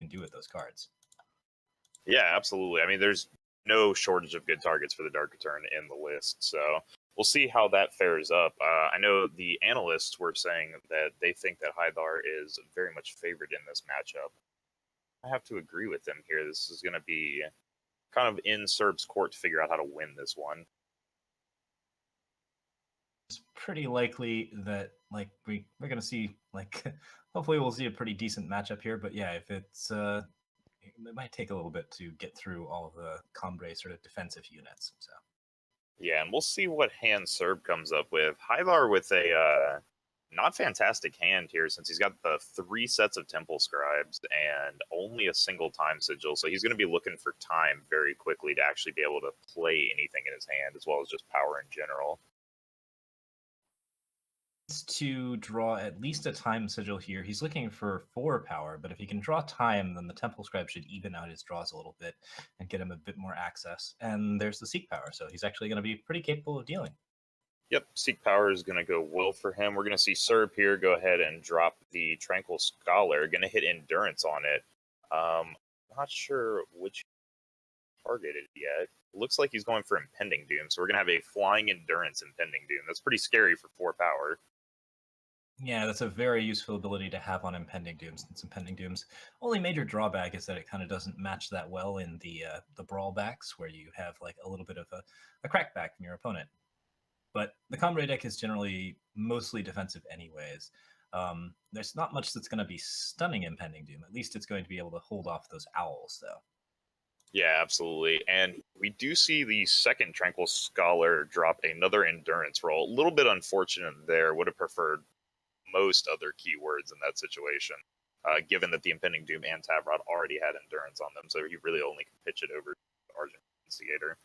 can do with those cards. Yeah, absolutely. I mean, there's no shortage of good targets for the Dark Return in the list, so we'll see how that fares up. I know the analysts were saying that they think that Hythar is very much favored in this matchup. I have to agree with them here. This is going to be kind of in Serb's court to figure out how to win this one. It's pretty likely that like we're going to see like hopefully we'll see a pretty decent matchup here. But yeah, if it's it might take a little bit to get through all of the Combre sort of defensive units. So yeah, and we'll see what hand Serb comes up with. Hythar with a not fantastic hand here, since he's got the 3 sets of Temple Scribes and only a single Time Sigil, so he's going to be looking for time very quickly to actually be able to play anything in his hand, as well as just power in general. To draw at least a Time Sigil here. He's looking for 4 power, but if he can draw time, then the Temple Scribe should even out his draws a little bit and get him a bit more access. And there's the Seek power, so he's actually going to be pretty capable of dealing. Yep, Seek power is going to go well for him. We're going to see Serb here go ahead and drop the Tranquil Scholar. Going to hit Endurance on it. Not sure which targeted yet. Looks like he's going for Impending Doom, so we're going to have a Flying Endurance Impending Doom. That's pretty scary for 4 power. Yeah, that's a very useful ability to have on Impending Doom, since Impending Doom's only major drawback is that it kind of doesn't match that well in the brawl backs, where you have like a little bit of a crackback from your opponent. But the Combre deck is generally mostly defensive anyways. There's not much that's going to be stunning Impending Doom. At least it's going to be able to hold off those owls, though. Yeah, absolutely. And we do see the second Tranquil Scholar drop another Endurance roll. A little bit unfortunate there. Would have preferred most other keywords in that situation, given that the Impending Doom and Tavrod already had Endurance on them, so he really only can pitch it over Argent Instigator.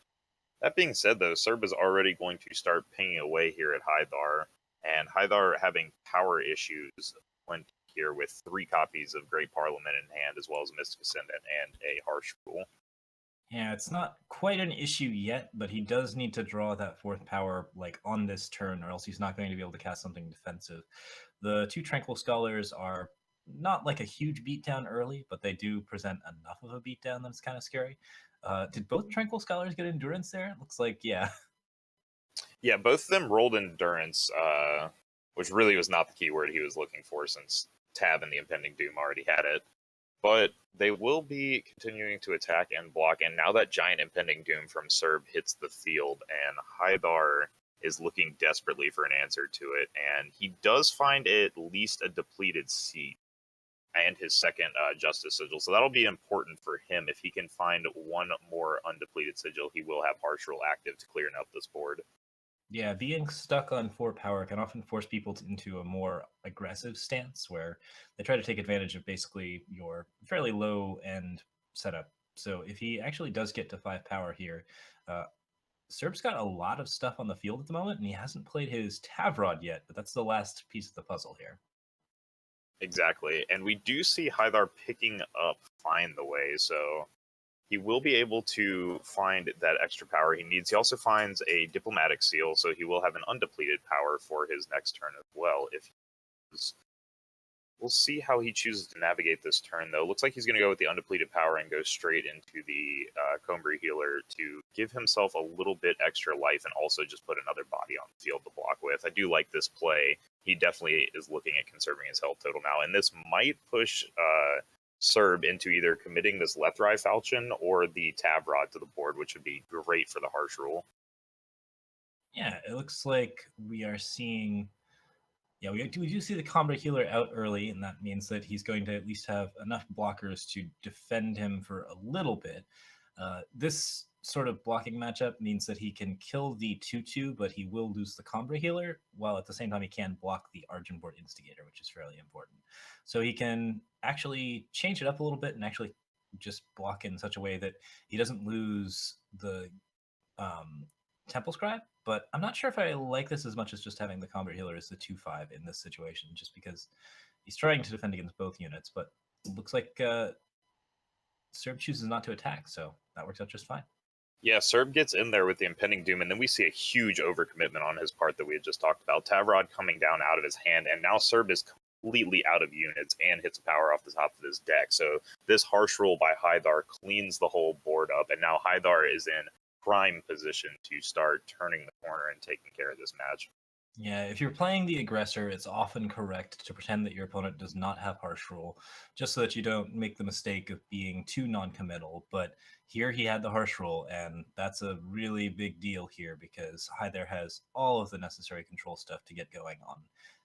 That being said, though, Serb is already going to start pinging away here at Hythar, and Hythar having power issues went here with 3 copies of Great Parliament in hand, as well as Mystic Ascendant and a Harsh Rule. Yeah, it's not quite an issue yet, but he does need to draw that 4th power like on this turn, or else he's not going to be able to cast something defensive. The 2 Tranquil Scholars are not like a huge beatdown early, but they do present enough of a beatdown that it's kind of scary. Did both Tranquil Scholars get Endurance there? It looks like, yeah. Yeah, both of them rolled Endurance, which really was not the keyword he was looking for, since Tab and the Impending Doom already had it. But they will be continuing to attack and block, and now that giant Impending Doom from Serb hits the field, and Hythar is looking desperately for an answer to it, and he does find at least a depleted seat and his second Justice Sigil, so that'll be important for him. If he can find one more undepleted Sigil, he will have Harsh Rule active to clear up this board. Yeah, being stuck on 4 power can often force people into a more aggressive stance, where they try to take advantage of basically your fairly low end setup. So if he actually does get to 5 power here, Serb's got a lot of stuff on the field at the moment, and he hasn't played his Tavrod yet, but that's the last piece of the puzzle here. Exactly, and we do see Hythar picking up Find the Way, so he will be able to find that extra power he needs. He also finds a Diplomatic Seal, so he will have an undepleted power for his next turn as well. If he is. We'll see how he chooses to navigate this turn, though. Looks like he's going to go with the undepleted power and go straight into the Combre Healer to give himself a little bit extra life and also just put another body on the field to block with. I do like this play. He definitely is looking at conserving his health total now, and this might push Serb into either committing this Lethrai Falchion or the Tavrod to the board, which would be great for the Harsh Rule. Yeah, it looks like we are seeing... Yeah, we do see the Combat Healer out early, and that means that he's going to at least have enough blockers to defend him for a little bit. This sort of blocking matchup means that he can kill the 2/2, but he will lose the Combat Healer, while at the same time he can block the Argenboard Instigator, which is fairly important. So he can actually change it up a little bit and actually just block in such a way that he doesn't lose the Temple Scribe, but I'm not sure if I like this as much as just having the Combat Healer as the 2/5 in this situation, just because he's trying to defend against both units, but it looks like Serb chooses not to attack, so that works out just fine. Yeah, Serb gets in there with the Impending Doom, and then we see a huge overcommitment on his part that we had just talked about. Tavrod coming down out of his hand, and now Serb is completely out of units and hits power off the top of his deck. So this harsh rule by Hythar cleans the whole board up, and now Hythar is in prime position to start turning the corner and taking care of this match. Yeah, if you're playing the aggressor, it's often correct to pretend that your opponent does not have harsh rule, just so that you don't make the mistake of being too non-committal. But here he had the harsh rule, and that's a really big deal here because Hyther has all of the necessary control stuff to get going on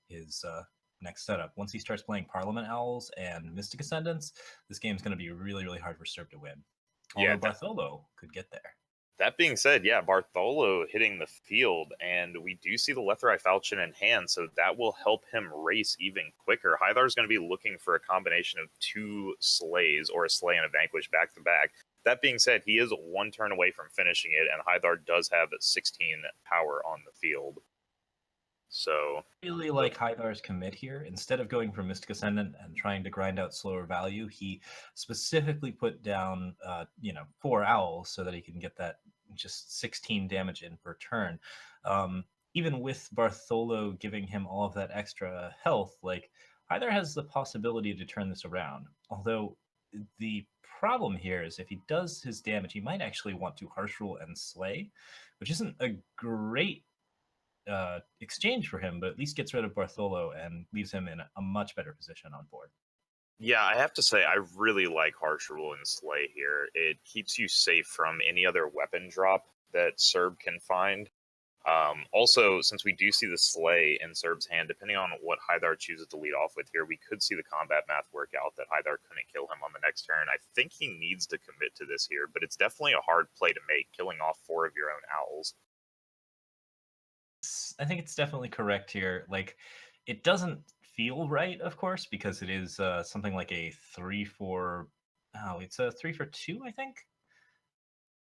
his next setup. Once he starts playing Parliament Owls and Mystic Ascendants, this game's going to be really, really hard for Serb to win. Yeah, Although Bartholo could get there. That being said, yeah, Bartholo hitting the field, and we do see the Lethrai Falchion in hand, so that will help him race even quicker. Hythar's going to be looking for a combination of 2 slays, or a slay and a vanquish back to back. That being said, he is 1 turn away from finishing it, and Hythar does have 16 power on the field. So Really like Hythar's commit here. Instead of going for Mystic Ascendant and trying to grind out slower value, he specifically put down 4 owls so that he can get that just 16 damage in per turn. Even with Bartholo giving him all of that extra health, like Hythar has the possibility to turn this around. Although the problem here is if he does his damage, he might actually want to Harsh Rule and Slay, which isn't a great exchange for him, but at least gets rid of Bartholo and leaves him in a much better position on board. yeah, I have to say, I really like Harsh Rule and Slay here. It keeps you safe from any other weapon drop that Serb can find. Also, since we do see the Slay in Serb's hand, depending on what Hythar chooses to lead off with here, we could see the combat math work out that Hythar couldn't kill him on the next turn. I think he needs to commit to this here, but it's definitely a hard play to make, killing off 4 of your own owls. I think it's definitely correct here. Like, it doesn't feel right, of course, because it is something like a 3-4. Oh, it's a 3-for-2, I think.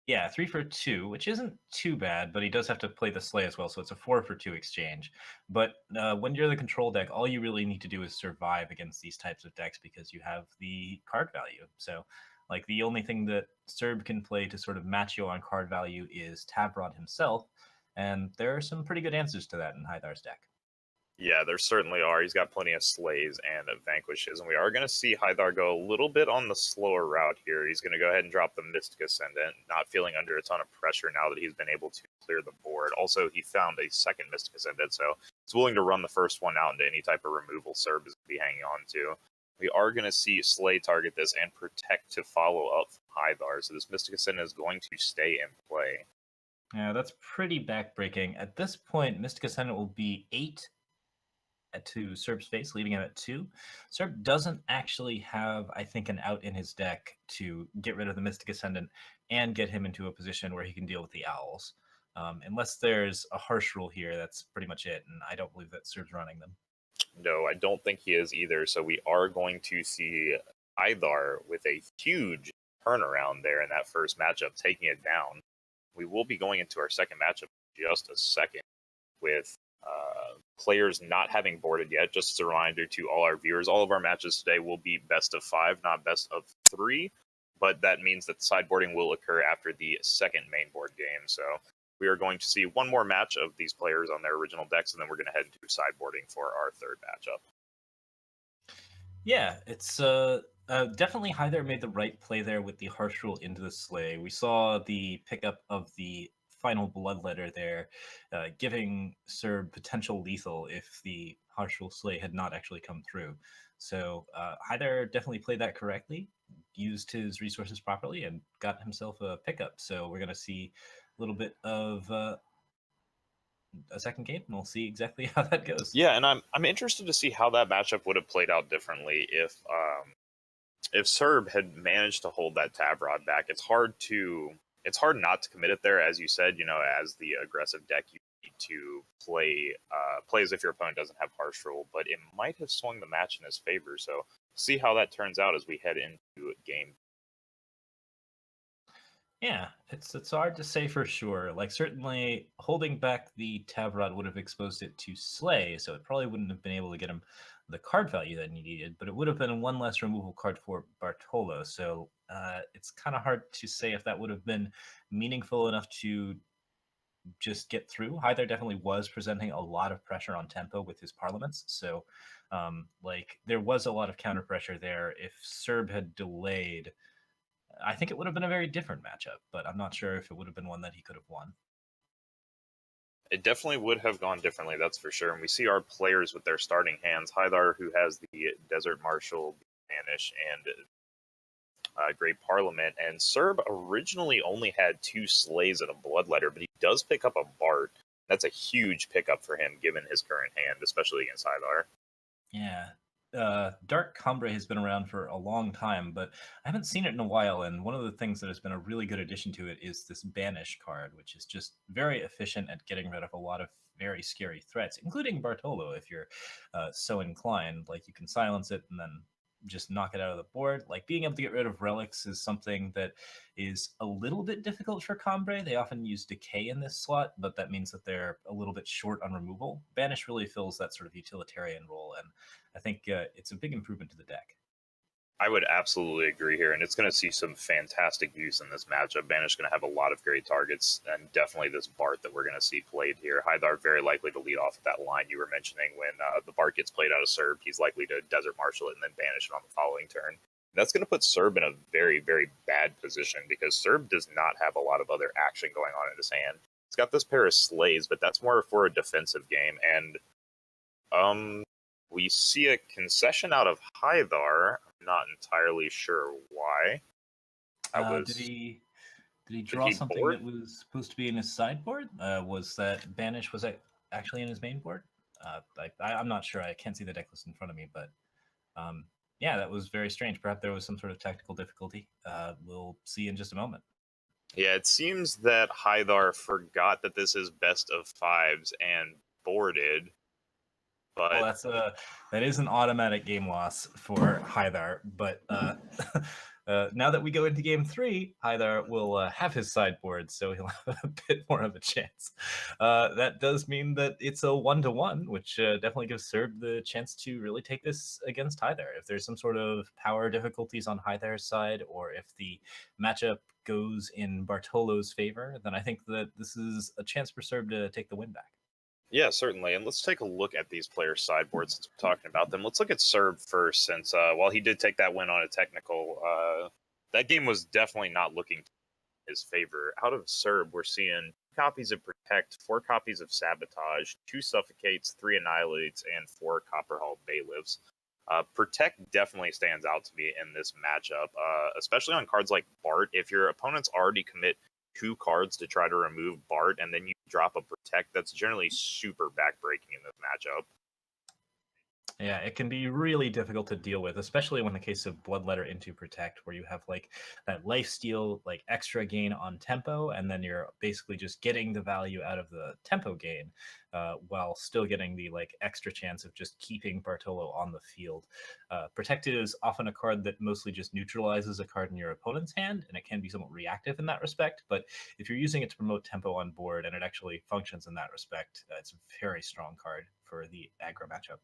Yeah, 3-for-2, which isn't too bad, but he does have to play the Slay as well, so it's a 4-for-2 exchange. But when you're the control deck, all you really need to do is survive against these types of decks because you have the card value. So, like, the only thing that Serb can play to sort of match you on card value is Tavrod himself, and there are some pretty good answers to that in Hythar's deck. Yeah, there certainly are. He's got plenty of slays and vanquishes, and we are going to see Hythar go a little bit on the slower route here. He's going to go ahead and drop the Mystic Ascendant, not feeling under a ton of pressure now that he's been able to clear the board. Also, he found a second Mystic Ascendant, so he's willing to run the first one out into any type of removal Serb is going to be hanging on to. We are going to see Slay target this and Protect to follow up Hythar, so this Mystic Ascendant is going to stay in play. Yeah, that's pretty backbreaking. At this point, Mystic Ascendant will be 8 to Serb's face, leaving him at 2. Serb doesn't actually have, I think, an out in his deck to get rid of the Mystic Ascendant and get him into a position where he can deal with the owls. Unless there's a harsh rule here, that's pretty much it, and I don't believe that Serb's running them. No, I don't think he is either. So we are going to see Hythar with a huge turnaround there in that first matchup, taking it down. We will be going into our second matchup in just a second with players not having boarded yet. Just as a reminder to all our viewers, all of our matches today will be best of 5, not best of 3. But that means that the sideboarding will occur after the second main board game. So we are going to see one more match of these players on their original decks, and then we're going to head into sideboarding for our third matchup. Yeah, it's definitely Hyther made the right play there with the harsh rule into the Slay. We saw the pickup of the final Bloodletter there, giving Serb potential lethal if the harsh rule Slay had not actually come through. So Hyther definitely played that correctly, used his resources properly, and got himself a pickup. So we're going to see a little bit of a second game, and we'll see exactly how that goes. Yeah, and I'm interested to see how that matchup would have played out differently if Serb had managed to hold that Tavrod back. It's hard not to commit it there, as you said. As the aggressive deck, you need to play as if your opponent doesn't have harsh rule, but it might have swung the match in his favor. So see how that turns out as we head into game. Yeah, it's hard to say for sure. Like, certainly holding back the Tavrod would have exposed it to Slay, so it probably wouldn't have been able to get him the card value that he needed, but it would have been one less removal card for Bartolo. So it's kind of hard to say if that would have been meaningful enough to just get through. Hythar definitely was presenting a lot of pressure on tempo with his parliaments, so like there was a lot of counter pressure there. If Serb had delayed, I think it would have been a very different matchup, but I'm not sure if it would have been one that he could have won. It definitely would have gone differently, that's for sure. And we see our players with their starting hands. Hythar, who has the Desert Marshal, Banish, and Great Parliament. And Serb originally only had 2 Slays and a Bloodletter, but he does pick up a Bart. That's a huge pickup for him, given his current hand, especially against Hythar. Yeah. Dark Cumbre has been around for a long time, but I haven't seen it in a while. And one of the things that has been a really good addition to it is this Banish card, which is just very efficient at getting rid of a lot of very scary threats, including Bartolo, if you're so inclined. Like, you can silence it and then just knock it out of the board. Like, being able to get rid of relics is something that is a little bit difficult for Cumbre. They often use Decay in this slot, but that means that they're a little bit short on removal. Banish really fills that sort of utilitarian role, and I think it's a big improvement to the deck. I would absolutely agree here, and it's going to see some fantastic use in this matchup. Banish is going to have a lot of great targets, and definitely this Bart that we're going to see played here. Hythar very likely to lead off at that line you were mentioning. When the Bart gets played out of Serb, he's likely to Desert Marshal it and then Banish it on the following turn. That's going to put Serb in a very, very bad position, because Serb does not have a lot of other action going on in his hand. He's got this pair of Slays, but that's more for a defensive game, and we see a concession out of Hythar. I'm not entirely sure why. Did he draw something that was supposed to be in his sideboard? Was that Banish was actually in his main board? I'm not sure. I can't see the deck list in front of me, but yeah, that was very strange. Perhaps there was some sort of technical difficulty. We'll see in just a moment. Yeah, it seems that Hythar forgot that this is best of 5s and boarded. But well, that is an automatic game loss for Hythar. But now that we go into game 3, Hythar will have his sideboard, so he'll have a bit more of a chance. That does mean that it's a 1-1, which definitely gives Serb the chance to really take this against Hythar. If there's some sort of power difficulties on Hythar's side, or if the matchup goes in Bartolo's favor, then I think that this is a chance for Serb to take the win back. Yeah, certainly. And let's take a look at these players' sideboards since we're talking about them. Let's look at Serb first, since while he did take that win on a technical, that game was definitely not looking in his favor. Out of Serb, we're seeing 2 copies of Protect, 4 copies of Sabotage, 2 Suffocates, 3 Annihilates, and 4 Copperhall Bailiffs. Protect definitely stands out to me in this matchup, especially on cards like Bart. If your opponents already commit 2 cards to try to remove Bart, and then you drop a Protect, that's generally super backbreaking in this matchup. Yeah, it can be really difficult to deal with, especially when the case of Bloodletter into Protect, where you have like that lifesteal, like extra gain on tempo, and then you're basically just getting the value out of the tempo gain, while still getting the like extra chance of just keeping Bartolo on the field. Protect is often a card that mostly just neutralizes a card in your opponent's hand, and it can be somewhat reactive in that respect. But if you're using it to promote tempo on board and it actually functions in that respect, it's a very strong card for the aggro matchup.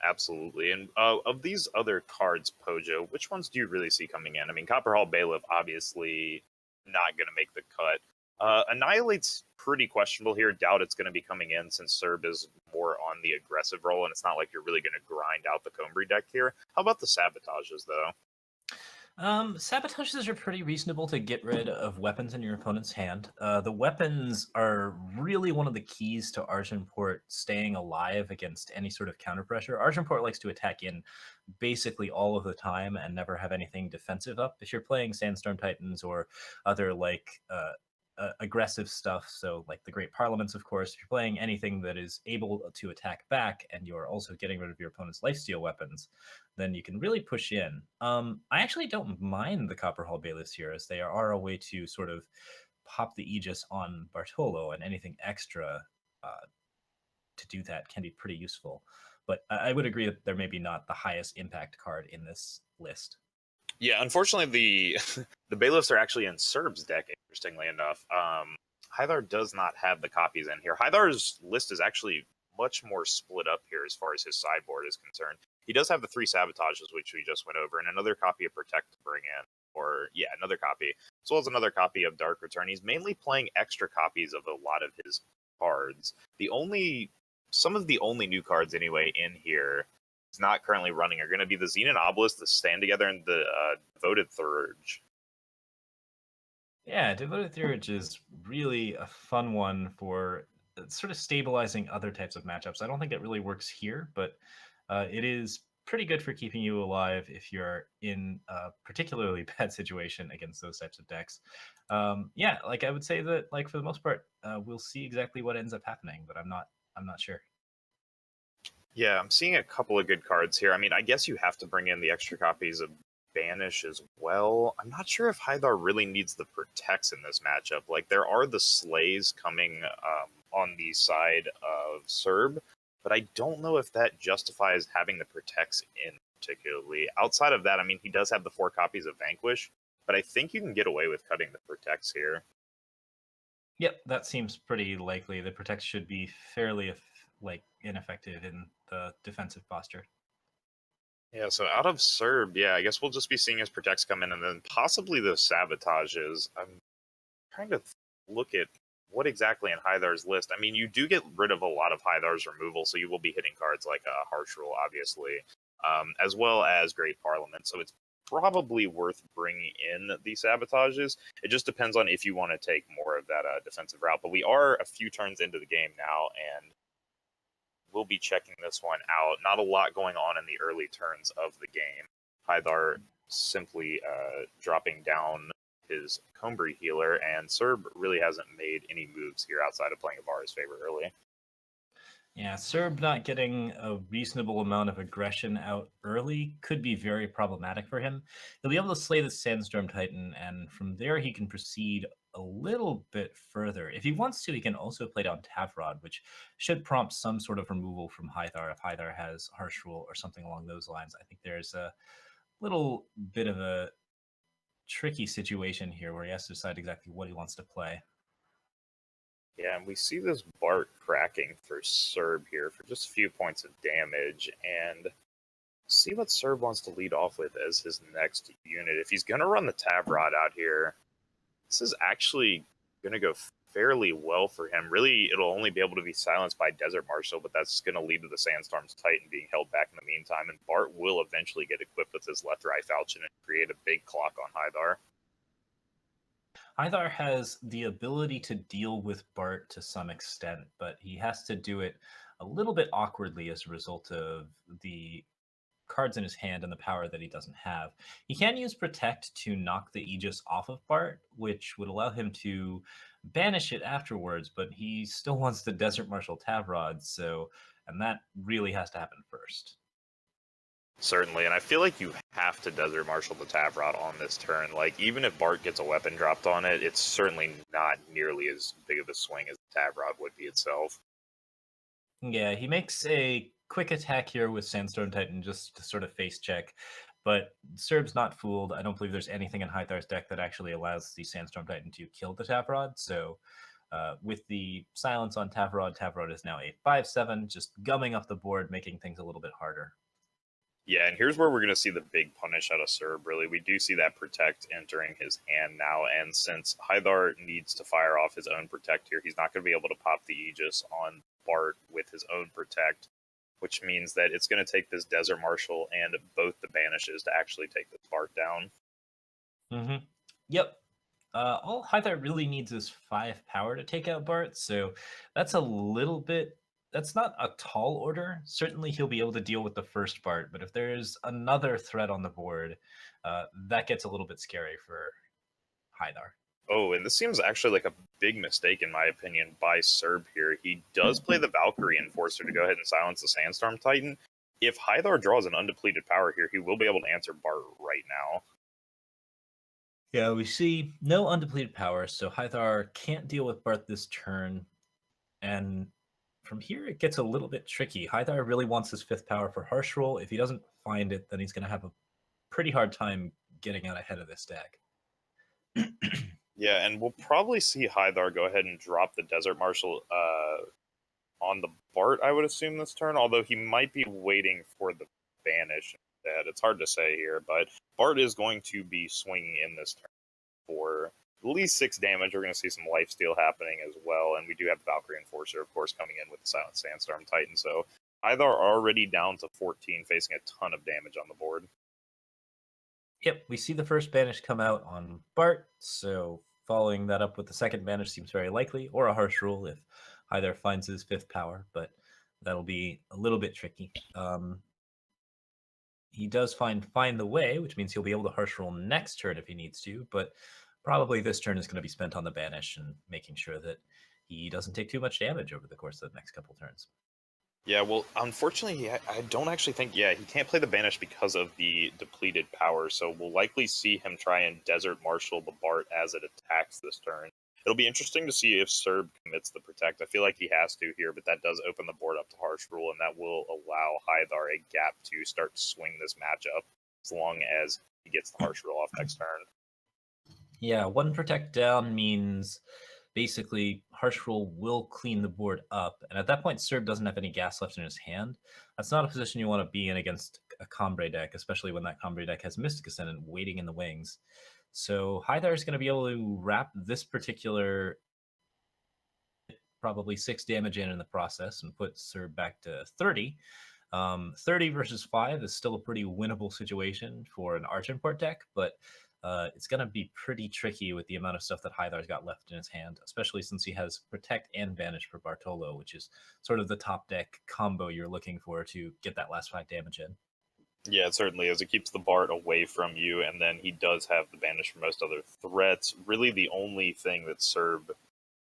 Absolutely. And of these other cards, Pojo, which ones do you really see coming in? I mean, Copperhall Bailiff, obviously not going to make the cut. Annihilate's pretty questionable here. Doubt it's going to be coming in, since Serb is more on the aggressive role, and it's not like you're really going to grind out the Combri deck here. How about the Sabotages, though? Sabotages are pretty reasonable to get rid of weapons in your opponent's hand. The weapons are really one of the keys to Argenport staying alive against any sort of counter pressure. Argenport likes to attack in basically all of the time and never have anything defensive up. If you're playing Sandstorm Titans or other like aggressive stuff, so like the Great Parliaments, of course, if you're playing anything that is able to attack back and you're also getting rid of your opponent's lifesteal weapons, then you can really push in. I actually don't mind the Copperhall Bailiffs here, as they are a way to sort of pop the Aegis on Bartolo, and anything extra to do that can be pretty useful. But I would agree that they're maybe not the highest impact card in this list. Yeah, unfortunately, the Bailiffs are actually in Serb's deck, interestingly enough. Hythar does not have the copies in here. Hythar's list is actually much more split up here as far as his sideboard is concerned. He does have the 3 Sabotages, which we just went over, and another copy of Protect to bring in. Or, yeah, another copy. as well as another copy of Dark Return. He's mainly playing extra copies of a lot of his cards. Some of the only new cards anyway in here is not currently running are going to be the Xenon Obelisk, the Stand Together, and the Devoted Thurge. Yeah, Devoted Theurge is really a fun one for sort of stabilizing other types of matchups. I don't think it really works here, but it is pretty good for keeping you alive if you're in a particularly bad situation against those types of decks. Yeah, like I would say that, like for the most part, we'll see exactly what ends up happening, but I'm not sure. Yeah, I'm seeing a couple of good cards here. I mean, I guess you have to bring in the extra copies of Banish as well. I'm not sure if Hythar really needs the Protects in this matchup. Like, there are the Slays coming on the side of Serb, but I don't know if that justifies having the Protects in particularly. Outside of that, I mean, he does have the 4 copies of Vanquish, but I think you can get away with cutting the Protects here. Yep, that seems pretty likely. The Protect should be fairly ineffective in the defensive posture. Yeah, so out of Serb, yeah, I guess we'll just be seeing his Protects come in, and then possibly the Sabotages. I'm trying to look at what exactly in Hythar's list. I mean, you do get rid of a lot of Hythar's removal, so you will be hitting cards like Harsh Rule, obviously, as well as Great Parliament, so it's probably worth bringing in the Sabotages. It just depends on if you want to take more of that defensive route, but we are a few turns into the game now, and we'll be checking this one out. Not a lot going on in the early turns of the game. Hythar simply dropping down his Combri healer, and Serb really hasn't made any moves here outside of playing Avara's favor early. Yeah, Serb not getting a reasonable amount of aggression out early could be very problematic for him. He'll be able to slay the Sandstorm Titan, and from there he can proceed a little bit further. If he wants to, he can also play down Tavrod, which should prompt some sort of removal from Hythar if Hythar has Harsh Rule or something along those lines. I think there's a little bit of a tricky situation here where he has to decide exactly what he wants to play. Yeah, and we see this Bart cracking for Serb here for just a few points of damage, and see what Serb wants to lead off with as his next unit. If he's going to run the Tavrod out here, this is actually going to go fairly well for him. Really, it'll only be able to be silenced by Desert Marshal, but that's going to lead to the Sandstorm's Titan being held back in the meantime, and Bart will eventually get equipped with his Left Right Falchion and create a big clock on Hythar. Hythar has the ability to deal with Bart to some extent, but he has to do it a little bit awkwardly as a result of the cards in his hand and the power that he doesn't have. He can use Protect to knock the Aegis off of Bart, which would allow him to banish it afterwards, but he still wants the Desert Marshal Tavrod, and that really has to happen first. Certainly, and I feel like you have to Desert Marshal the Tavrod on this turn. Like, even if Bart gets a weapon dropped on it, it's certainly not nearly as big of a swing as the Tavrod would be itself. Yeah, he makes a quick attack here with Sandstorm Titan just to sort of face check, but Serb's not fooled. I don't believe there's anything in Hythar's deck that actually allows the Sandstorm Titan to kill the Tavrod, so with the silence on Tavrod, Tavrod is now a 5/7, just gumming up the board, making things a little bit harder. Yeah, and here's where we're going to see the big punish out of Serb, really. We do see that Protect entering his hand now, and since Hythar needs to fire off his own Protect here, he's not going to be able to pop the Aegis on Bart with his own Protect, which means that it's going to take this Desert Marshal and both the Banishes to actually take this Bart down. Mm-hmm. Yep. All Hythar really needs is 5 power to take out Bart, so that's a little bit... That's not a tall order. Certainly he'll be able to deal with the first Bart, but if there's another threat on the board, that gets a little bit scary for Hythar. Oh, and this seems actually like a big mistake, in my opinion, by Serb here. He does play the Valkyrie Enforcer to go ahead and silence the Sandstorm Titan. If Hythar draws an undepleted power here, he will be able to answer Bart right now. Yeah, we see no undepleted power, so Hythar can't deal with Bart this turn, and from here it gets a little bit tricky. Hythar really wants his 5th power for Harsh Rule. If he doesn't find it, then he's going to have a pretty hard time getting out ahead of this deck. Yeah, and we'll probably see Hythar go ahead and drop the Desert Marshal on the Bart, I would assume, this turn, although he might be waiting for the Banish instead. It's hard to say here, but Bart is going to be swinging in this turn. for at least 6 damage. We're going to see some lifesteal happening as well, and we do have the Valkyrie Enforcer, of course, coming in with the Silent Sandstorm Titan. So Hythar already down to 14, facing a ton of damage on the board. Yep, we see the first banish come out on Bart, so following that up with the second banish seems very likely, or a harsh rule if Hythar finds his 5th power, but that'll be a little bit tricky. He does find the way, which means he'll be able to harsh roll next turn if he needs to, but probably this turn is going to be spent on the banish and making sure that he doesn't take too much damage over the course of the next couple turns. Yeah, well, unfortunately, I don't actually think, he can't play the Banish because of the depleted power, so we'll likely see him try and Desert Marshal the Bart as it attacks this turn. It'll be interesting to see if Serb commits the Protect. I feel like he has to here, but that does open the board up to Harsh Rule, and that will allow Hythar a gap to start to swing this matchup as long as he gets the Harsh Rule off next turn. Yeah, 1 Protect down means basically Harsh Rule will clean the board up, and at that point Serb doesn't have any gas left in his hand. That's not a position you want to be in against a Combre deck, especially when that Combre deck has Mystic Ascendant waiting in the wings. So Hythar is going to be able to wrap this particular probably 6 damage in the process and put Serb back to 30. 30 versus 5 is still a pretty winnable situation for an Argentport deck, but it's going to be pretty tricky with the amount of stuff that Hythar's got left in his hand, especially since he has Protect and Banish for Bartolo, which is sort of the top deck combo you're looking for to get that last 5 damage in. Yeah, it certainly is. It keeps the Bart away from you, and then he does have the Banish for most other threats. Really, the only thing that Serb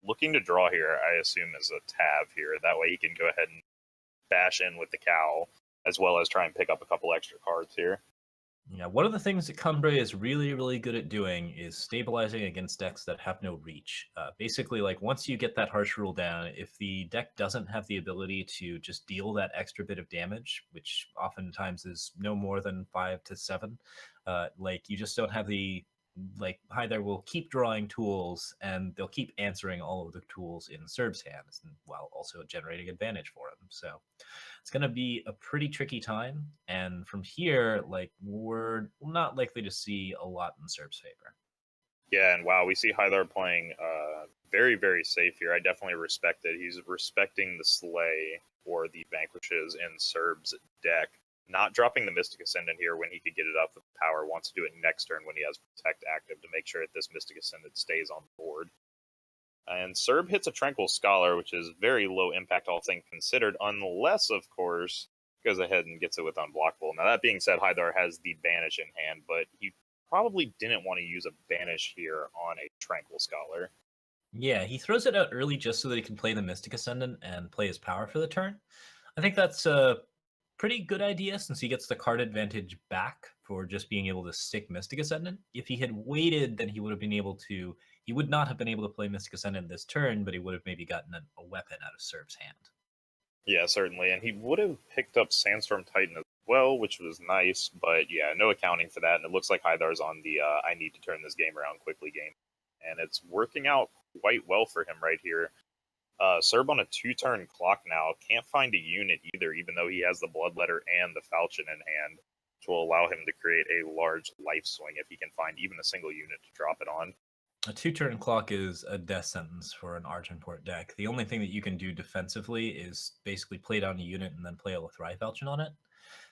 looking to draw here, I assume, is a Tav here. That way he can go ahead and bash in with the Cowl, as well as try and pick up a couple extra cards here. Yeah, one of the things that Cumbre is really, really good at doing is stabilizing against decks that have no reach. Basically, like once you get that harsh rule down, if the deck doesn't have the ability to just deal that extra bit of damage, which oftentimes is no more than 5 to 7, like you just don't have the Hythar will keep drawing tools and they'll keep answering all of the tools in Serb's hands while also generating advantage for him. So it's going to be a pretty tricky time. And from here, we're not likely to see a lot in Serb's favor. Yeah, and wow, we see Hythar playing very, very safe here. I definitely respect it. He's respecting the Slay or the Vanquishes in Serb's deck. Not dropping the Mystic Ascendant here when he could get it up with power. Wants to do it next turn when he has Protect active to make sure that this Mystic Ascendant stays on the board. And Serb hits a Tranquil Scholar, which is very low impact, all things considered, unless, of course, goes ahead and gets it with Unblockable. Now, that being said, Hythar has the Banish in hand, but he probably didn't want to use a Banish here on a Tranquil Scholar. Yeah, he throws it out early just so that he can play the Mystic Ascendant and play his power for the turn. I think that's a pretty good idea since he gets the card advantage back for just being able to stick Mystic Ascendant. If he had waited, then he would not have been able to play Mystic Ascendant this turn, but he would have maybe gotten a weapon out of Serb's hand. Yeah, certainly. And he would have picked up Sandstorm Titan as well, which was nice, but yeah, no accounting for that. And it looks like Hythar's on the I need to turn this game around quickly game. And it's working out quite well for him right here. Serb on a 2-turn clock now. Can't find a unit either, even though he has the Bloodletter and the Falchion in hand, which will allow him to create a large life swing if he can find even a single unit to drop it on. A 2-turn clock is a death sentence for an Argentport deck. The only thing that you can do defensively is basically play down a unit and then play a Lethrai Falchion on it.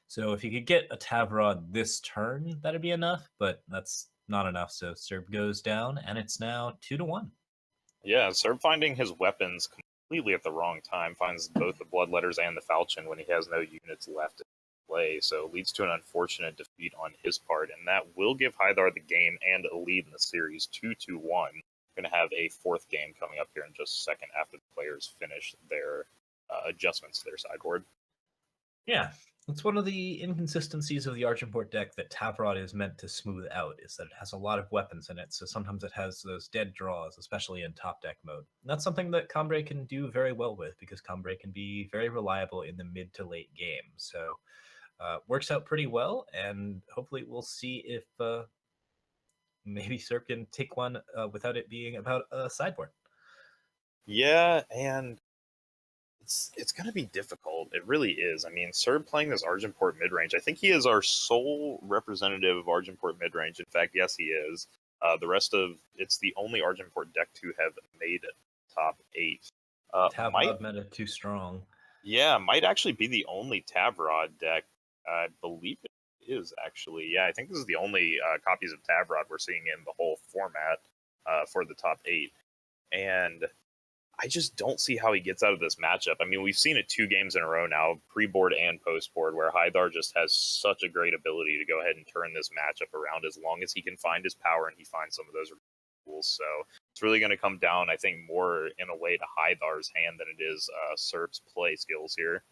So if you could get a Tavrod this turn, that'd be enough, but that's not enough. So Serb goes down, and it's now 2-1. Yeah, Serb finding his weapons completely at the wrong time, finds both the Bloodletters and the Falchion when he has no units left to play, so leads to an unfortunate defeat on his part, and that will give Hythar the game and a lead in the series 2-1. We're going to have a 4th game coming up here in just a second after the players finish their adjustments to their sideboard. Yeah, it's one of the inconsistencies of the Argentport deck that Tavrod is meant to smooth out, is that it has a lot of weapons in it, so sometimes it has those dead draws, especially in top deck mode. And that's something that Cumbre can do very well with, because Cumbre can be very reliable in the mid to late game. So works out pretty well, and hopefully we'll see if maybe Serb can take one without it being about a sideboard. Yeah, and it's going to be difficult. It really is. I mean, Serb playing this Argentport midrange, I think he is our sole representative of Argentport midrange. In fact, yes, he is. The rest of it's the only Argenport deck to have made top 8. Might Tavrod meta too strong. might actually be the only Tavrod deck. I believe it is actually. Yeah, I think this is the only copies of Tavrod we're seeing in the whole format for the top 8. And I just don't see how he gets out of this matchup. I mean, we've seen it 2 games in a row now, pre-board and post-board, where Hythar just has such a great ability to go ahead and turn this matchup around as long as he can find his power and he finds some of those rules. So it's really going to come down, I think, more in a way to Hythar's hand than it is Serp's play skills here.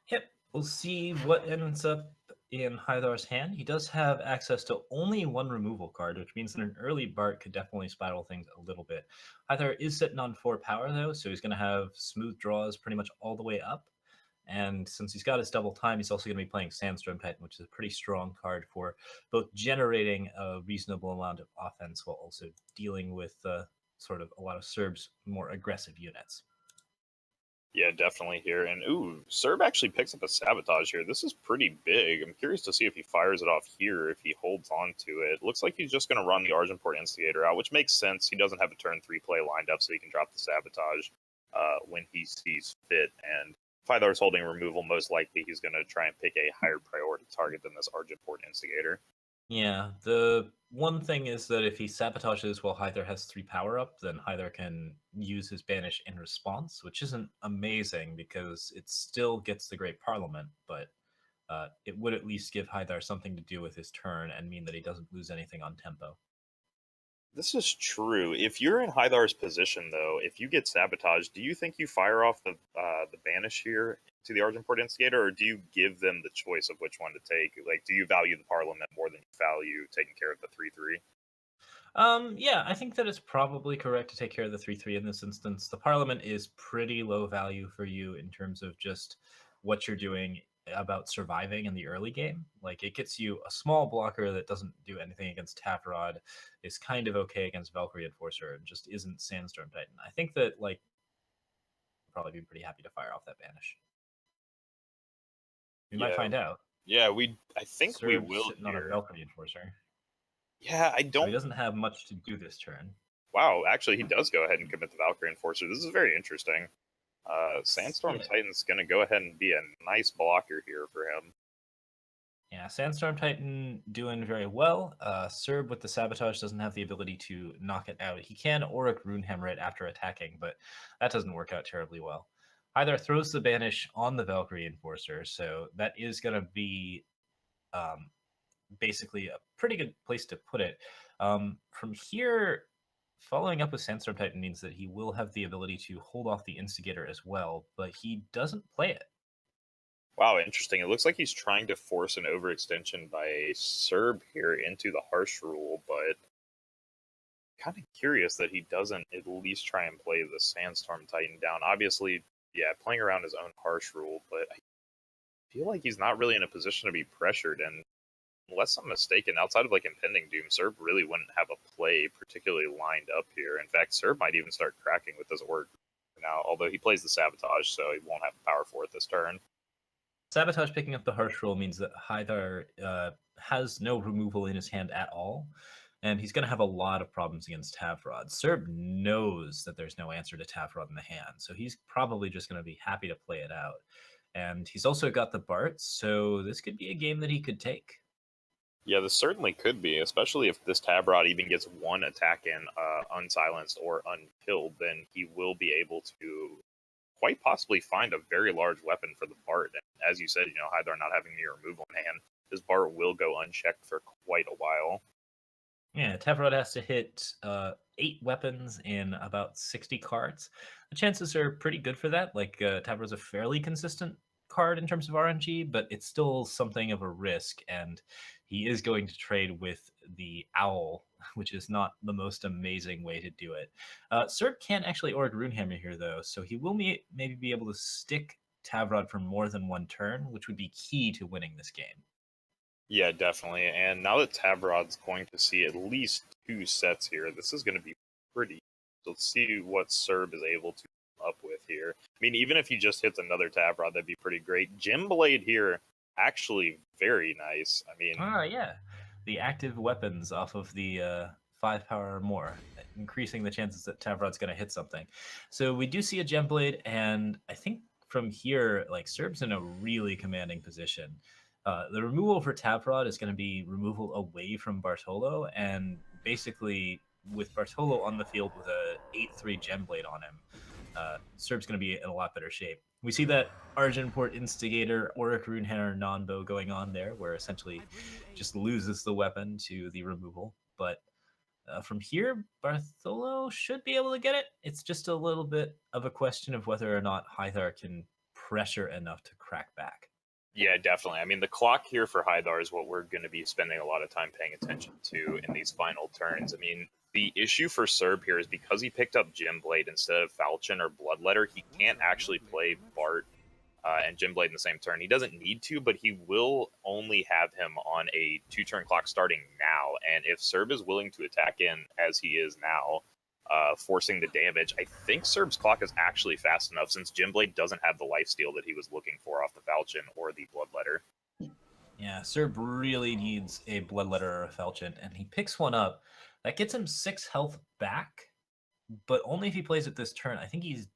Yep, we'll see what ends up in Hythar's hand. He does have access to only 1 removal card, which means that an early Bart could definitely spiral things a little bit. Hythar is sitting on 4 power, though, so he's going to have smooth draws pretty much all the way up. And since he's got his double time, he's also going to be playing Sandstorm Titan, which is a pretty strong card for both generating a reasonable amount of offense while also dealing with sort of a lot of Serb's more aggressive units. Yeah, definitely here. And ooh, Serb actually picks up a Sabotage here. This is pretty big. I'm curious to see if he fires it off here, if he holds on to it. Looks like he's just going to run the Argenport Instigator out, which makes sense. He doesn't have a turn 3 play lined up, so he can drop the Sabotage when he sees fit. And if Hythar's holding removal, most likely he's going to try and pick a higher priority target than this Argenport Instigator. Yeah, the one thing is that if he sabotages while Hythar has 3 power up, then Hythar can use his banish in response, which isn't amazing because it still gets the Great Parliament, but it would at least give Hythar something to do with his turn and mean that he doesn't lose anything on tempo. This is true. If you're in Hythar's position, though, if you get sabotaged, do you think you fire off the banish here to the Argenport Instigator, or do you give them the choice of which one to take? Like, do you value the Parliament more than you value taking care of the 3/3? Yeah, I think that it's probably correct to take care of the 3/3 in this instance. The Parliament is pretty low value for you in terms of just what you're doing about surviving in the early game. Like, it gets you a small blocker that doesn't do anything against Tavrod, is kind of okay against Valkyrie Enforcer, and just isn't Sandstorm Titan. I think that, like, probably be pretty happy to fire off that banish. We might Yeah, find out. yeah. I think we Serb's will sitting on a here. Valkyrie Enforcer, Yeah, I so he don't. doesn't have much to do this turn. Wow, actually, he does go ahead and commit the Valkyrie Enforcer. This is very interesting. Sandstorm Yeah. Titan's going to go ahead and be a nice blocker here for him. Yeah, Sandstorm Titan doing very well. Serb with the Sabotage doesn't have the ability to knock it out. He can Auric Runehammer it after attacking, but that doesn't work out terribly well. Hythar throws the banish on the Valkyrie Enforcer, so that is going to be basically a pretty good place to put it. From here, following up with Sandstorm Titan means that he will have the ability to hold off the Instigator as well, but he doesn't play it. Wow, interesting. It looks like he's trying to force an overextension by a Serb here into the Harsh Rule, but kind of curious that he doesn't at least try and play the Sandstorm Titan down. Obviously, yeah, playing around his own Harsh Rule, but I feel like he's not really in a position to be pressured. And unless I'm mistaken, outside of like Impending Doom, Serb really wouldn't have a play particularly lined up here. In fact, Serb might even start cracking with this Orc now, although he plays the Sabotage, so he won't have power for it this turn. Sabotage picking up the Harsh Roll means that Hythar has no removal in his hand at all, and he's going to have a lot of problems against Tavrod. Serb knows that there's no answer to Tavrod in the hand, so he's probably just going to be happy to play it out. And he's also got the Bart, so this could be a game that he could take. Yeah, this certainly could be, especially if this Tavrod even gets one attack in unsilenced or unkilled, then he will be able to quite possibly find a very large weapon for the Bart. And as you said, Hythar not having any removal in hand, his Bart will go unchecked for quite a while. Yeah, Tavrod has to hit 8 weapons in about 60 cards. The chances are pretty good for that. Like, Tavrod's a fairly consistent card in terms of RNG, but it's still something of a risk, and he is going to trade with the Owl, which is not the most amazing way to do it. Serb can actually Auric Runehammer here, though, so he will maybe be able to stick Tavrod for more than one turn, which would be key to winning this game. Yeah, definitely. And now that Tavrod's going to see at least 2 sets here, this is going to be pretty. Let's see what Serb is able to come up with here. I mean, even if he just hits another Tavrod, that'd be pretty great. Gem Blade here, actually very nice. I mean, Yeah. the active weapons off of the 5 power or more, increasing the chances that Tavrod's going to hit something. So we do see a Gem Blade, and I think from here, like, Serb's in a really commanding position. The removal for Tavrod is going to be removal away from Bartolo, and basically with Bartolo on the field with a 8-3 Gem Blade on him, Serb's going to be in a lot better shape. We see that Argenport Instigator, Auric Runehammer non-bow going on there, where essentially just loses the weapon to the removal. But from here, Bartholo should be able to get it. It's just a little bit of a question of whether or not Hythar can pressure enough to crack back. Yeah, definitely. I mean, the clock here for Hythar is what we're going to be spending a lot of time paying attention to in these final turns. I mean, the issue for Serb here is because he picked up Gem Blade instead of Falchion or Bloodletter, he can't actually play Bart and Gem Blade in the same turn. He doesn't need to, but he will only have him on a 2-turn clock starting now. And if Serb is willing to attack in as he is now, forcing the damage, I think Serb's clock is actually fast enough since Gem Blade doesn't have the lifesteal that he was looking for off the Falchion or the Bloodletter. Yeah, Serb really needs a Bloodletter or a Falchion, and he picks one up. That gets him 6 health back, but only if he plays it this turn. I think he's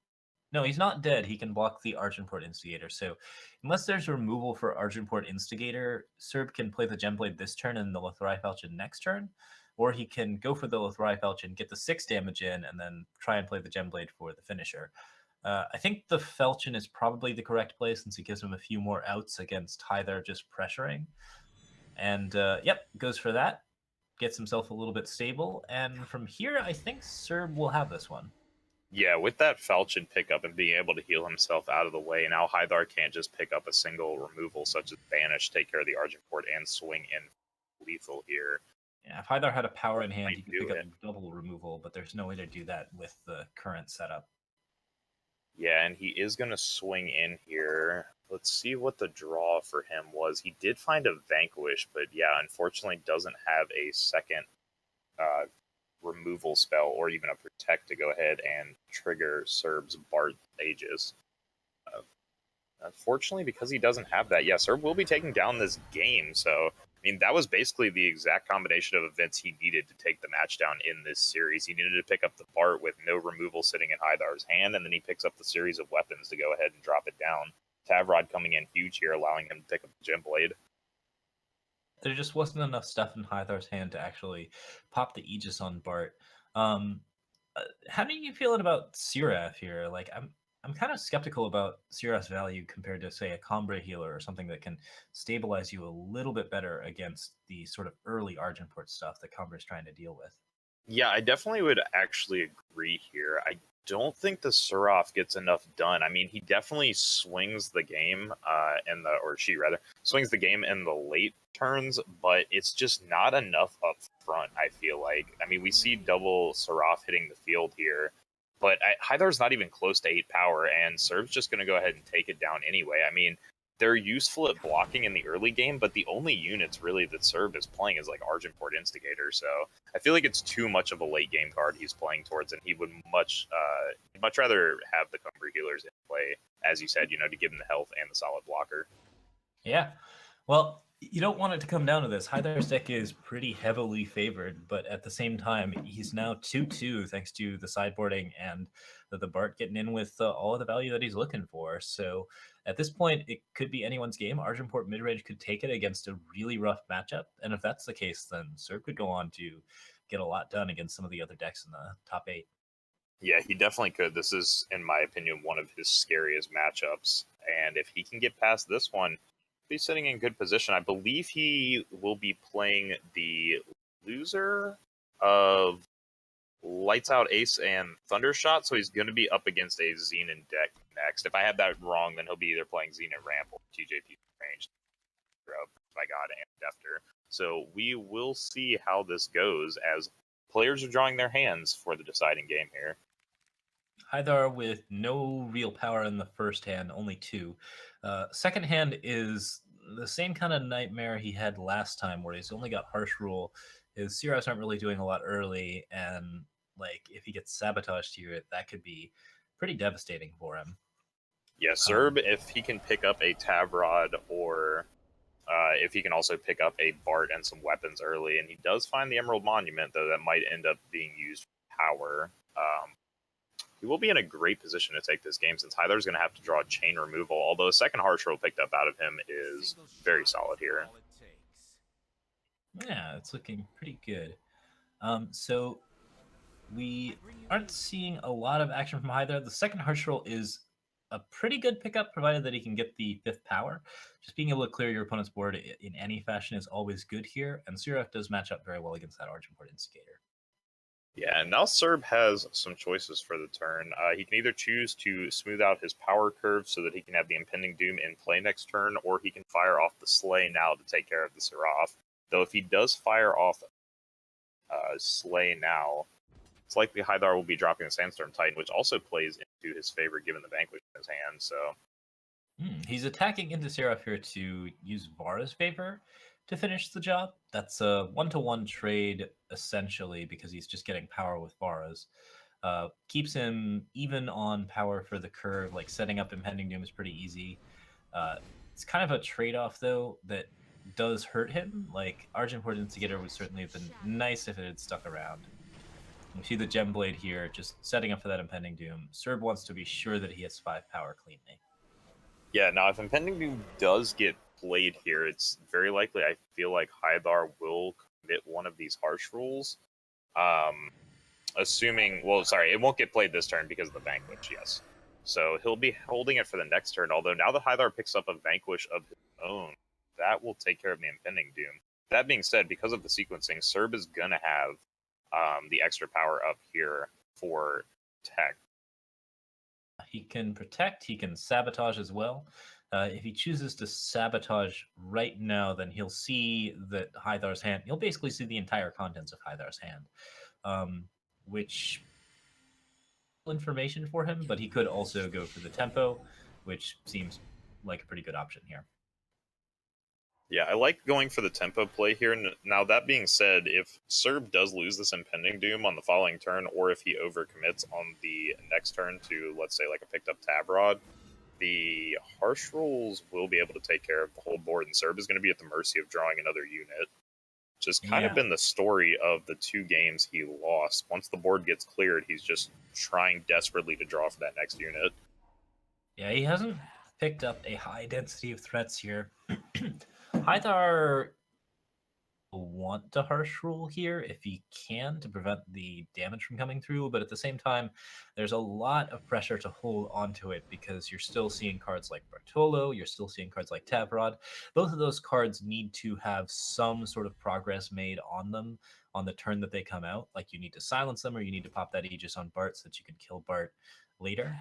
not dead. He can block the Argenport Instigator. So unless there's removal for Argenport Instigator, Serb can play the Gemblade this turn and the Lothrai Falchion next turn, or he can go for the Lothrai Falchion, get the 6 damage in, and then try and play the Gemblade for the finisher. I think the Falchion is probably the correct play since it gives him a few more outs against Hythar just pressuring. And yep, goes for that. Gets himself a little bit stable. And from here, I think Serb will have this one. Yeah, with that Falchion pickup and being able to heal himself out of the way, now Hythar can't just pick up a single removal such as Banish, take care of the Argenport, and swing in lethal here. Yeah, if Hythar had a power in hand, he could pick up double removal, but there's no way to do that with the current setup. Yeah, and he is going to swing in here. Let's see what the draw for him was. He did find a Vanquish, but yeah, unfortunately doesn't have a second removal spell or even a Protect to go ahead and trigger Serb's Bart Aegis. Unfortunately, because he doesn't have that, yeah, Serb will be taking down this game. So, I mean, that was basically the exact combination of events he needed to take the match down in this series. He needed to pick up the Bart with no removal sitting in Hythar's hand, and then he picks up the series of weapons to go ahead and drop it down. Tavrod coming in huge here, allowing him to pick up the Gem Blade. There just wasn't enough stuff in Hythar's hand to actually pop the Aegis on Bart. How do you feel about Siraf here? Like, I'm kind of skeptical about Siraf's value compared to, say, a Combray healer or something that can stabilize you a little bit better against the sort of early Argenport stuff that Combray's trying to deal with. Yeah, I definitely would actually agree here. I don't think the Siraf gets enough done. I mean, he definitely swings the game swings the game in the late turns, but it's just not enough up front, I feel like. I mean, we see double Siraf hitting the field here, but Hythar's not even close to 8 power, and Serb's just going to go ahead and take it down anyway. I mean, they're useful at blocking in the early game, but the only units really that Serb is playing is like Argenport Instigator. So I feel like it's too much of a late game card he's playing towards, and he would much rather have the Cumbria healers in play, as you said, to give him the health and the solid blocker. Yeah, well, you don't want it to come down to this. Hythar's deck is pretty heavily favored, but at the same time, he's now 2-2 thanks to the sideboarding and the Bart getting in with all of the value that he's looking for. So at this point, it could be anyone's game. Argenport midrange could take it against a really rough matchup. And if that's the case, then Serb could go on to get a lot done against some of the other decks in the top 8. Yeah, he definitely could. This is, in my opinion, one of his scariest matchups. And if he can get past this one, he's sitting in good position. I believe he will be playing the loser of Lights Out Ace and Thundershot, so he's going to be up against a Xenon deck next. If I have that wrong, then he'll be either playing Xenon Ramp or TJP range. By God, and Defter. So we will see how this goes as players are drawing their hands for the deciding game here. Hythar with no real power in the first hand, only 2. Second hand is the same kind of nightmare he had last time, where he's only got Harsh Rule. His Seras aren't really doing a lot early, and like if he gets sabotaged here, that could be pretty devastating for him. Yeah, Serb, if he can pick up a Tavrod or if he can also pick up a Bart and some weapons early. And he does find the Emerald Monument, though that might end up being used for power. He will be in a great position to take this game since Hythar's going to have to draw chain removal, although a second Harsh Roll picked up out of him is very solid here. Yeah, it's looking pretty good. So we aren't seeing a lot of action from Hythar. The second Harsh Roll is a pretty good pickup, provided that he can get the 5th power. Just being able to clear your opponent's board in any fashion is always good here, and Sirach does match up very well against that Argenport Instigator. Yeah, and now Serb has some choices for the turn. He can either choose to smooth out his power curve so that he can have the Impending Doom in play next turn, or he can fire off the Slay now to take care of the Seraph. Though if he does fire off Slay now, it's likely Hythar will be dropping the Sandstorm Titan, which also plays into his favor given the Vanquish in his hand. So he's attacking into Seraph here to use Vara's favor to finish the job. That's a 1-to-1 trade, essentially, because he's just getting power with Vara's. Keeps him even on power for the curve, like setting up Impending Doom is pretty easy. It's kind of a trade-off, though, that does hurt him. Like, Argenport Instigator would certainly have been nice if it had stuck around. You see the Gem Blade here, just setting up for that Impending Doom. Serb wants to be sure that he has 5 power cleanly. yeah, now if Impending Doom does get played here, it's very likely I feel like Hythar will commit one of these Harsh Rules. Assuming, well, sorry, it won't get played this turn because of the Vanquish, yes. So he'll be holding it for the next turn, although now that Hythar picks up a Vanquish of his own, that will take care of the Impending Doom. That being said, because of the sequencing, Serb is going to have the extra power up here for tech. He can protect, he can sabotage as well. If he chooses to sabotage right now, then he'll see that Hythar's hand, he'll basically see the entire contents of Hythar's hand, which information for him, but he could also go for the tempo, which seems like a pretty good option here. Yeah, I like going for the tempo play here. Now, that being said, if Serb does lose this Impending Doom on the following turn, or if he overcommits on the next turn to, let's say, like a picked up Tavrod, the Harsh Rolls will be able to take care of the whole board, and Serb is going to be at the mercy of drawing another unit. Just kind of been the story of the 2 games he lost. Once the board gets cleared, he's just trying desperately to draw for that next unit. Yeah, he hasn't picked up a high density of threats here. Hythar will want to Harsh Rule here if he can to prevent the damage from coming through, but at the same time, there's a lot of pressure to hold onto it because you're still seeing cards like Bartolo, you're still seeing cards like Tavrod. Both of those cards need to have some sort of progress made on them on the turn that they come out. Like you need to silence them or you need to pop that Aegis on Bart so that you can kill Bart later.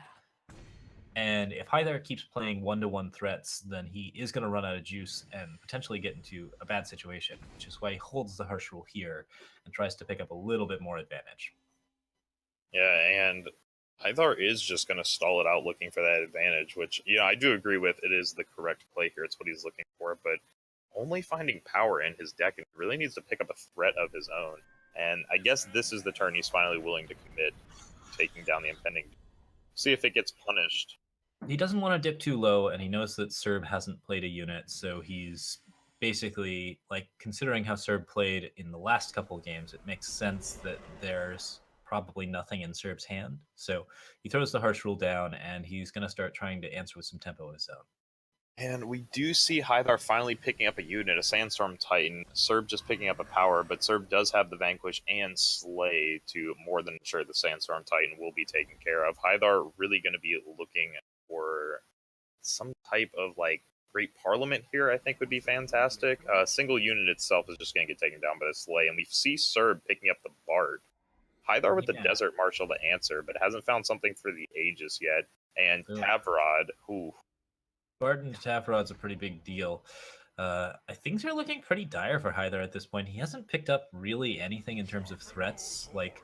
And if Hythar keeps playing 1-to-1 threats, then he is going to run out of juice and potentially get into a bad situation, which is why he holds the Harsh Rule here and tries to pick up a little bit more advantage. Yeah, and Hythar is just going to stall it out looking for that advantage, which, I do agree with. It is the correct play here. It's what he's looking for, but only finding power in his deck, and really needs to pick up a threat of his own. And I guess this is the turn he's finally willing to commit, taking down the Impending. See if it gets punished. He doesn't want to dip too low, and he knows that Serb hasn't played a unit, so he's basically, like, considering how Serb played in the last couple of games, it makes sense that there's probably nothing in Serb's hand. So he throws the Harsh Rule down, and he's going to start trying to answer with some tempo of his own. And we do see Hythar finally picking up a unit, a Sandstorm Titan. Serb just picking up a power, but Serb does have the Vanquish and Slay to more than ensure the Sandstorm Titan will be taken care of. Hythar really going to be looking for some type of like Great Parliament here, I think would be fantastic. Single unit itself is just going to get taken down by the Slay, and we see Serb picking up the Bard. Hythar with the Desert Marshal to answer, but hasn't found something for the Aegis yet. And Tavrod, Bard and Tafrod's a pretty big deal. Things are looking pretty dire for Hythar at this point. He hasn't picked up really anything in terms of threats. Like,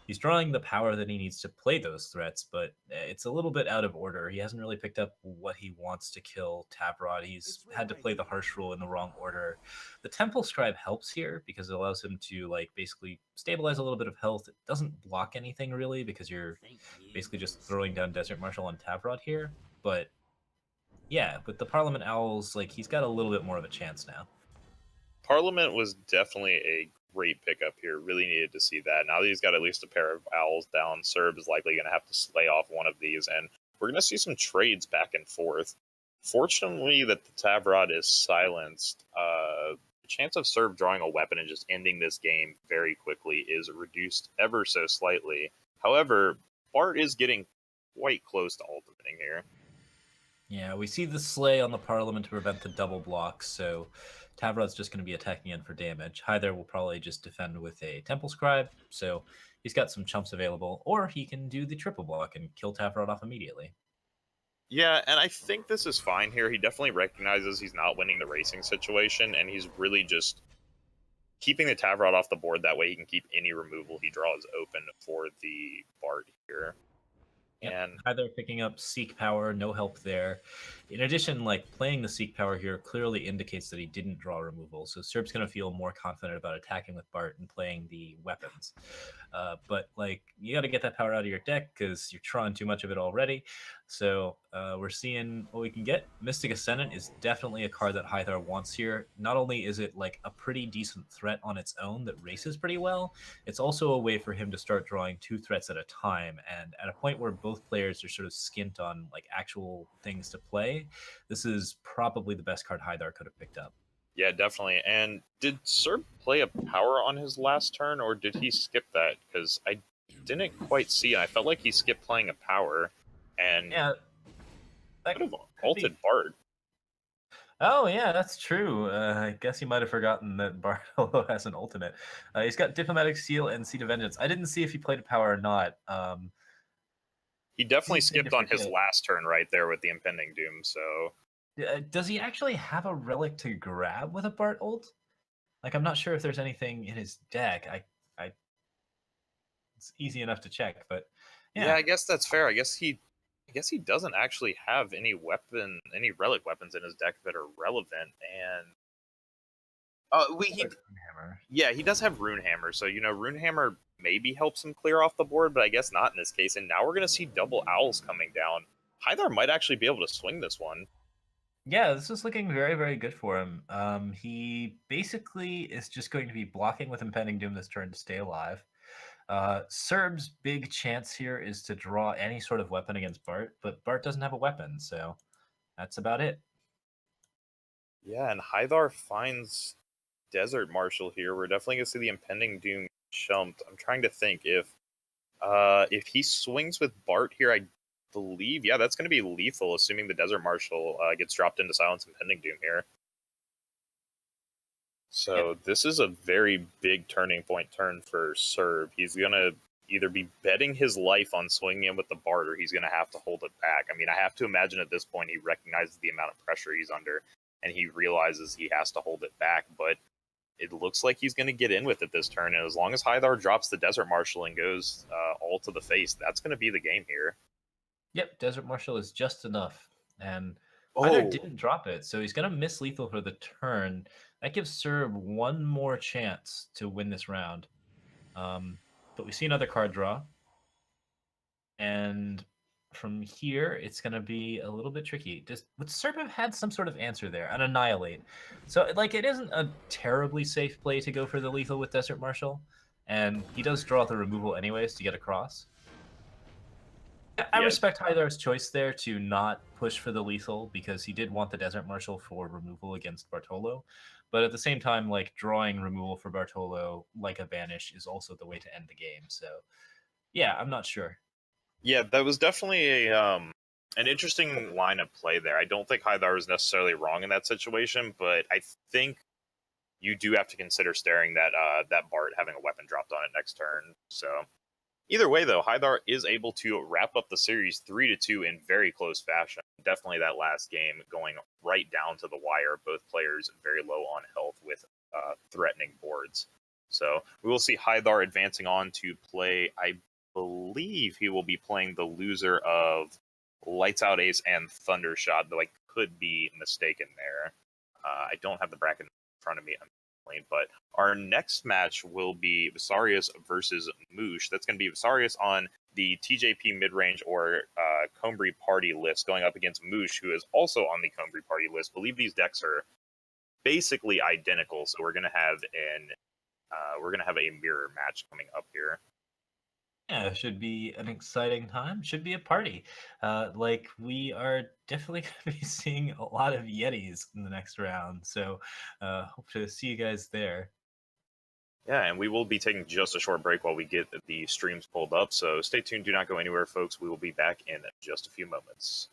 he's drawing the power that he needs to play those threats, but it's a little bit out of order. He hasn't really picked up what he wants to kill Tavrod. He's had to play the Harsh Rule in the wrong order. The Temple Scribe helps here because it allows him to, like, basically stabilize a little bit of health. It doesn't block anything really because you're basically just throwing down Desert Marshal on Tavrod here, but Yeah, with the Parliament Owls, like he's got a little bit more of a chance now. Parliament was definitely a great pickup here. Really needed to see that. Now that he's got at least a pair of owls down, Serb is likely going to have to slay off one of these, and we're going to see some trades back and forth. Fortunately, that the Tavrod is silenced, the chance of Serb drawing a weapon and just ending this game very quickly is reduced ever so slightly. However, Bart is getting quite close to ultimating here. Yeah, we see the Slay on the Parliament to prevent the double blocks, so Tavrod's just going to be attacking in for damage. Hyther will probably just defend with a Temple Scribe, so he's got some chumps available, or he can do the triple block and kill Tavrod off immediately. Yeah, and I think this is fine here. He definitely recognizes he's not winning the racing situation, and he's really just keeping the Tavrod off the board. That way he can keep any removal he draws open for the Bard here. Yep. And Either picking up Seek Power, no help there. In addition, like playing the Seek Power here clearly indicates that he didn't draw removal, so Serb's going to feel more confident about attacking with Bart and playing the weapons. But like you got to get that power out of your deck because you're drawing too much of it already. So we're seeing what we can get. Mystic Ascendant is definitely a card that Hythar wants here. Not only is it like a pretty decent threat on its own that races pretty well, it's also a way for him to start drawing 2 threats at a time. And at a point where both players are sort of skint on like actual things to play, this is probably the best card Hythar could have picked up. yeah, definitely. And did Serb play a power on his last turn, or did he skip that? Because I didn't quite see it. I felt like he skipped playing a power, and Yeah, that could have could ulted be. Bard. Oh yeah, that's true. I guess he might have forgotten that Bartolo has an ultimate. He's got Diplomatic Seal and Seed of Vengeance. I didn't see if he played a power or not. He definitely Easy to skipped on his forget. last turn right there with the impending doom. So Does he actually have a relic to grab with a Bart ult? Like, I'm not sure if there's anything in his deck. It's easy enough to check, but yeah, yeah. I guess that's fair. I guess he doesn't actually have any weapon, any relic weapons in his deck that are relevant. And Hammer. yeah, he does have Runehammer. So Runehammer maybe helps him clear off the board, but I guess not in this case. And now we're gonna see double owls coming down. Hythar might actually be able to swing this one. Yeah, this is looking very, very good for him. He basically is just going to be blocking with Impending Doom this turn to stay alive. Serb's big chance here is to draw any sort of weapon against Bart, but Bart doesn't have a weapon, so that's about it. Yeah, and Hythar finds Desert Marshal here. We're definitely gonna see the impending doom chumped. I'm trying to think if he swings with Bart here, I believe, yeah, that's gonna be lethal, assuming the Desert Marshal gets dropped into Silence Impending Doom here. So this is a very big turning point turn for Serb. He's gonna either be betting his life on swinging in with the Bart, or he's gonna have to hold it back. I mean, I have to imagine at this point he recognizes the amount of pressure he's under, and he realizes he has to hold it back. But it looks like he's going to get in with it this turn, and as long as Hythar drops the Desert Marshal and goes all to the face, that's going to be the game here. Yep, Desert Marshal is just enough. And either Oh, didn't drop it, so he's going to miss lethal for the turn. That gives Serb one more chance to win this round. But we see another card draw. And from here, it's going to be a little bit tricky. Would Serb have had some sort of answer there? An Annihilate. So, like, it isn't a terribly safe play to go for the lethal with Desert Marshal. And he does draw the removal anyways to get across. I yeah, respect Hydar's choice there to not push for the lethal because he did want the Desert Marshal for removal against Bartolo. But at the same time, like drawing removal for Bartolo like a Vanish is also the way to end the game. So yeah, I'm not sure. yeah, that was definitely an interesting line of play there. I don't think Hythar was necessarily wrong in that situation, but I think you do have to consider staring that Bart having a weapon dropped on it next turn. So either way, though, Hythar is able to wrap up the series 3-2 in very close fashion. Definitely that last game going right down to the wire. Both players very low on health with threatening boards. So we will see Hythar advancing on to play. I believe he will be playing the loser of Lights Out Ace and Thundershot, though I could be mistaken there. I don't have the bracket in front of me, but our next match will be Visarius versus Moosh. That's going to be Visarius on the TJP mid-range or Combri party list going up against Moosh, who is also on the Combri party list. I believe these decks are basically identical, so we're gonna have a mirror match coming up here. Yeah, it should be an exciting time. Should be a party. Like we are definitely going to be seeing a lot of Yetis in the next round. So hope to see you guys there. Yeah, and we will be taking just a short break while we get the streams pulled up. So stay tuned. Do not go anywhere, folks. We will be back in just a few moments.